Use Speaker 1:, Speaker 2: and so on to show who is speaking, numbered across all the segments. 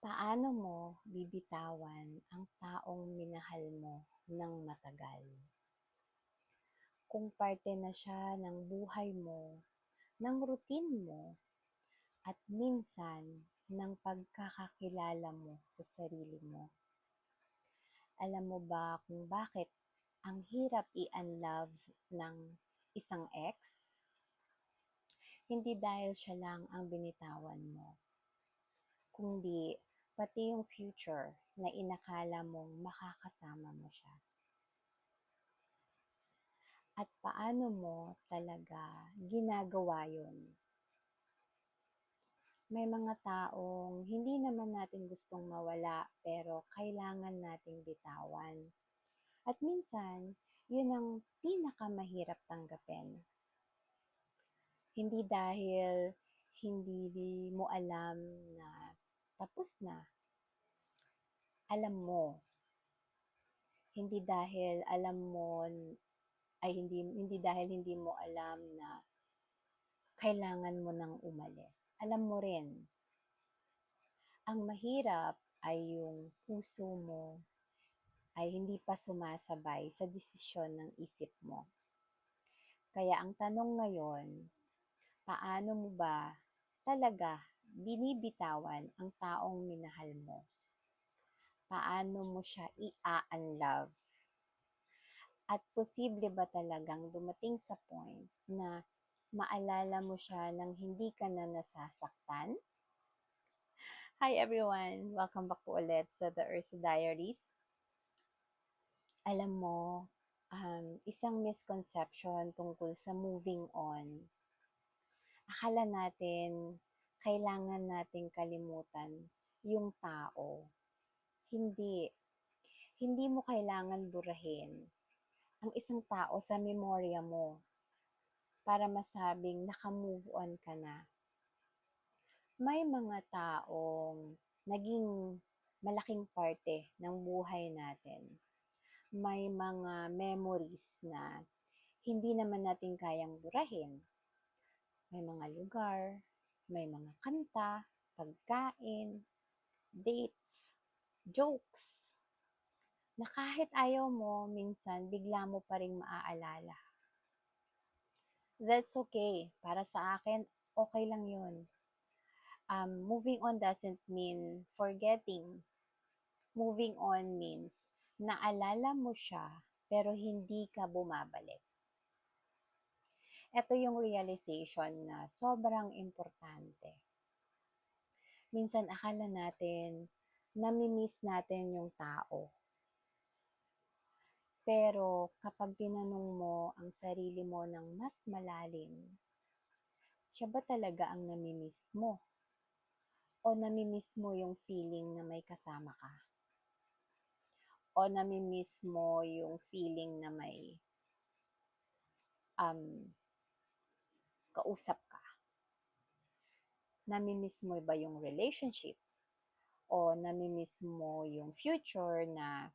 Speaker 1: Paano mo bibitawan ang taong minahal mo ng matagal? Kung parte na siya ng buhay mo, ng routine mo, at minsan ng pagkakakilala mo sa sarili mo. Alam mo ba kung bakit ang hirap i-unlove ng isang ex? Hindi dahil siya lang ang binitawan mo, kundi pati yung future na inakala mong makakasama mo siya. At paano mo talaga ginagawa yun? May mga taong hindi naman natin gustong mawala pero kailangan nating bitawan. At minsan, yun ang pinakamahirap tanggapin. Hindi dahil hindi mo alam na tapos na. Alam mo. Hindi dahil alam mo ay hindi dahil hindi mo alam na kailangan mo nang umalis. Alam mo rin, ang mahirap ay yung puso mo ay hindi pa sumasabay sa desisyon ng isip mo. Kaya ang tanong ngayon, paano mo ba talaga binibitawan ang taong minahal mo? Paano mo siya i-unlove? At posible ba talagang dumating sa point na maalala mo siya nang hindi ka na nasasaktan? Hi everyone! Welcome back po ulit sa The Ursa Diaries. Alam mo, isang misconception tungkol sa moving on. Akala natin, kailangan nating kalimutan yung tao. Hindi. Hindi mo kailangan burahin ang isang tao sa memorya mo para masabing naka-move on ka na. May mga taong naging malaking parte ng buhay natin. May mga memories na hindi naman natin kayang burahin. May mga lugar, may mga kanta, pagkain, dates, jokes, na kahit ayaw mo, minsan bigla mo pa ring maaalala. That's okay. Para sa akin, okay lang yun. Moving on doesn't mean forgetting. Moving on means naalala mo siya pero hindi ka bumabalik. Ito yung realization na sobrang importante. Minsan akala natin nami-miss natin yung tao. Pero kapag tinanong mo ang sarili mo ng mas malalim, siya ba talaga ang nami-miss mo? O nami-miss mo yung feeling na may kasama ka? O nami-miss mo yung feeling na may kausap ka? Nami-miss mo ba yung relationship? O nami-miss mo yung future na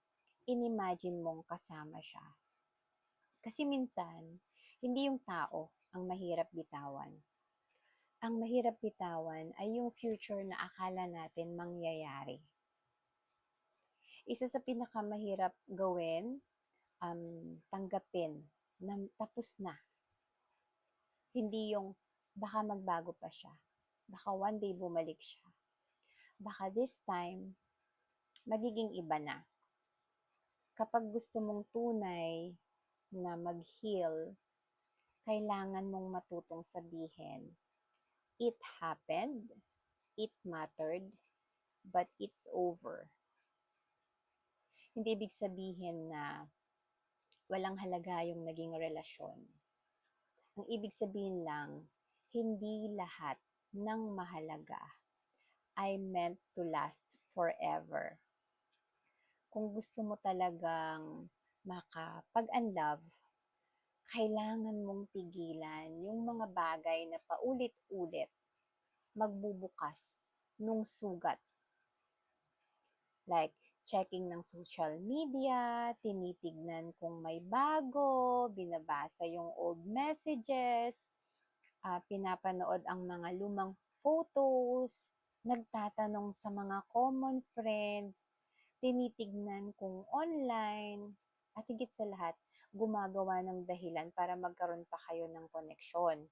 Speaker 1: inimagine mong kasama siya? Kasi minsan, hindi yung tao ang mahirap bitawan. Ang mahirap bitawan ay yung future na akala natin mangyayari. Isa sa pinakamahirap gawin, tanggapin na tapos na. Hindi yung baka magbago pa siya. Baka one day bumalik siya. Baka this time, magiging iba na. Kapag gusto mong tunay na mag-heal, kailangan mong matutong sabihin, it happened, it mattered, but it's over. Hindi ibig sabihin na walang halaga yung naging relasyon. Ang ibig sabihin lang, hindi lahat ng mahalaga ay meant to last forever. Kung gusto mo talagang makapag-unlove, kailangan mong tigilan yung mga bagay na paulit-ulit magbubukas nung sugat. Like, checking ng social media, tinitignan kung may bago, binabasa yung old messages, pinapanood ang mga lumang photos, nagtatanong sa mga common friends, tinitignan kung online, at higit sa lahat, gumagawa ng dahilan para magkaroon pa kayo ng koneksyon.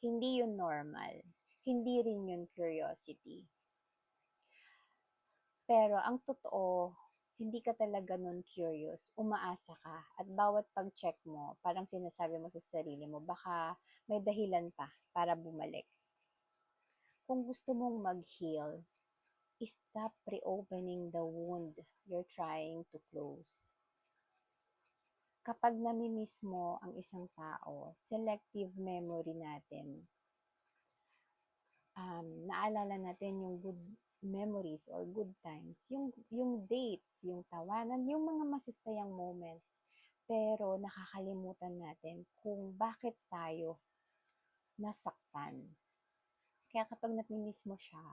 Speaker 1: Hindi yun normal. Hindi rin yun curiosity. Pero ang totoo, hindi ka talaga nun curious, umaasa ka, at bawat pag-check mo, parang sinasabi mo sa sarili mo, baka may dahilan pa para bumalik. Kung gusto mong mag-heal, stop reopening the wound you're trying to close. Kapag namimiss mo ang isang tao, selective memory natin, naalala natin yung good memories or good times, yung dates, yung tawanan, yung mga masasayang moments. Pero nakakalimutan natin kung bakit tayo nasaktan. Kaya kapag namimiss mo siya,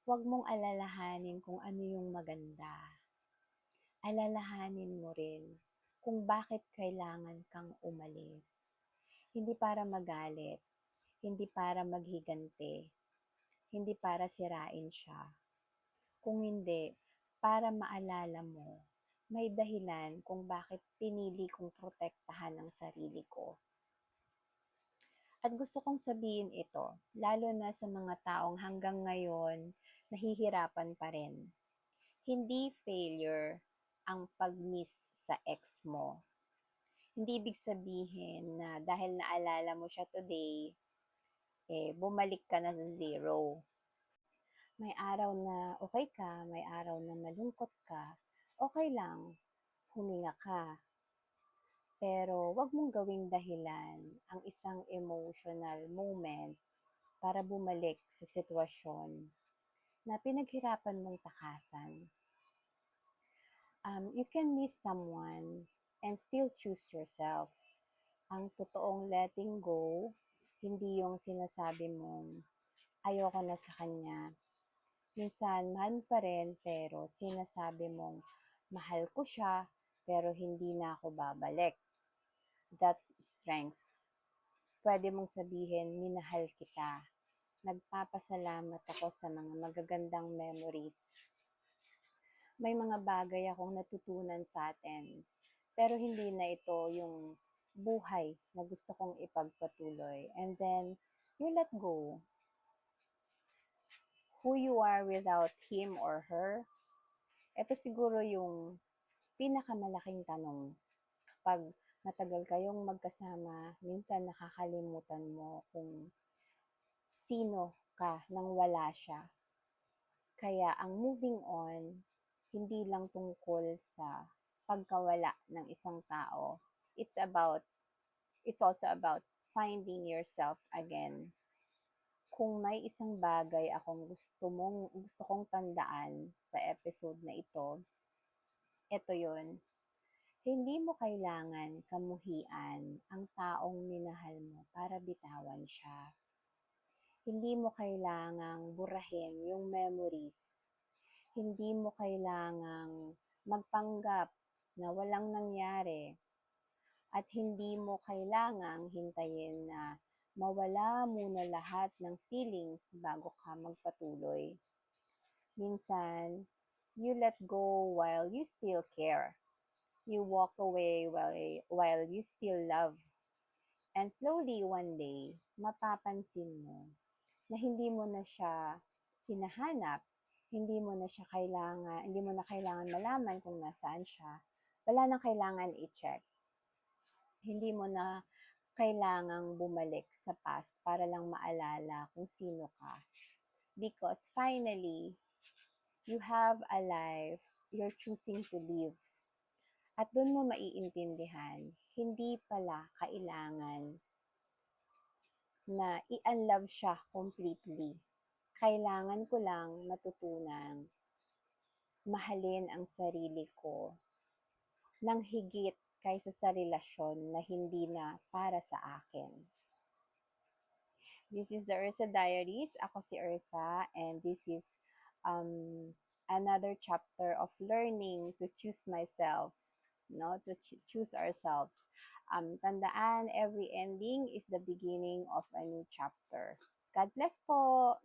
Speaker 1: huwag mong alalahanin kung ano yung maganda. Alalahanin mo rin kung bakit kailangan kang umalis. Hindi para magalit, hindi para maghiganti, hindi para sirain siya. Kung hindi, para maalala mo, may dahilan kung bakit pinili kong protektahan ang sarili ko. At gusto kong sabihin ito, lalo na sa mga taong hanggang ngayon nahihirapan pa rin. Hindi failure ang pag-miss sa ex mo. Hindi ibig sabihin na dahil naalala mo siya today, bumalik ka na sa zero. May araw na okay ka, may araw na malungkot ka, okay lang, huminga ka. Pero wag mong gawing dahilan ang isang emotional moment para bumalik sa sitwasyon na pinaghirapan mong takasan. You can miss someone and still choose yourself. Ang totoong letting go, hindi yung sinasabi mong ayoko na sa kanya. Minsan, mahal pa rin, pero sinasabi mong, mahal ko siya, pero hindi na ako babalik. That's strength. Pwede mong sabihin, minahal kita. Nagpapasalamat ako sa mga magagandang memories. May mga bagay akong natutunan sa atin, pero hindi na ito yung buhay na gusto kong ipagpatuloy. And then, you let go. Who you are without him or her, ito siguro yung pinakamalaking tanong. Kapag matagal kayong magkasama, minsan nakakalimutan mo kung sino ka nang wala siya. Kaya ang moving on, hindi lang tungkol sa pagkawala ng isang tao. It's also about finding yourself again. Kung may isang bagay akong gusto kong tandaan sa episode na ito yun. Hindi mo kailangan kamuhian ang taong minahal mo para bitawan siya. Hindi mo kailangang burahin yung memories. Hindi mo kailangang magpanggap na walang nangyari. At hindi mo kailangang hintayin na mawala muna lahat ng feelings bago ka magpatuloy. Minsan, you let go while you still care. You walk away while you still love. And slowly one day, mapapansin mo na hindi mo na siya hinahanap, hindi mo na kailangan malaman kung nasaan siya. Wala nang kailangan i-check. Hindi mo na kailangang bumalik sa past para lang maalala kung sino ka. Because finally, you have a life you're choosing to live. At doon mo maiintindihan, hindi pala kailangan na i-unlove siya completely. Kailangan ko lang matutunang mahalin ang sarili ko ng higit kaysa sa relasyon na hindi na para sa akin. This is the Ursa Diaries. Ako si Ursa, and this is another chapter of learning to choose myself, to choose ourselves. Tandaan, every ending is the beginning of a new chapter. God bless po!